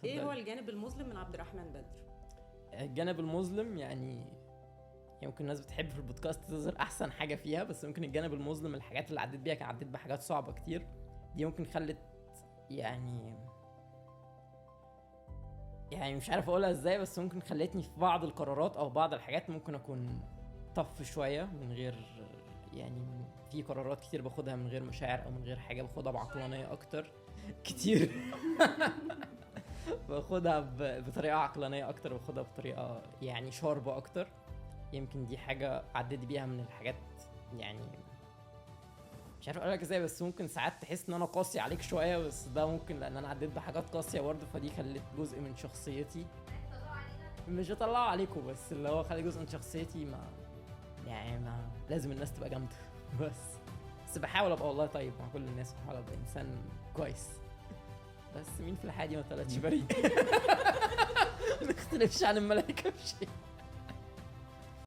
ايه هو الجانب المظلم من عبد الرحمن بدر؟ الجانب المظلم يعني ممكن الناس بتحب في البودكاست تظهر احسن حاجه فيها، بس ممكن الجانب المظلم الحاجات اللي عديت بيها، كان عديت بحاجات صعبه كتير، دي ممكن خلت يعني مش عارف اقولها ازاي، بس ممكن خلتني في بعض القرارات او بعض الحاجات ممكن اكون طف شويه من غير يعني في قرارات كتير باخدها من غير مشاعر او من غير حاجه، باخدها بعقلانيه اكتر كتير. باخدها بطريقه عقلانيه اكتر، باخدها بطريقه يعني شاربه اكتر. يمكن دي حاجه عديت بيها من الحاجات، يعني مش عارف اقول لك ازاي، بس ممكن ساعات تحس ان انا قاسي عليك شويه، بس ده ممكن لان انا عديت بحاجات قاسيه برضه، فدي خلت جزء من شخصيتي. مش هطلعه عليكم، بس اللي هو خلي جزء من شخصيتي ما لازم الناس تبقى جامده. بس بحاول ابقى والله طيب مع كل الناس، بحاول ابقى انسان كويس، بس مين في الحياه دي ما طلعتش بريء. ما نختلفش عن الملائكه في شيء.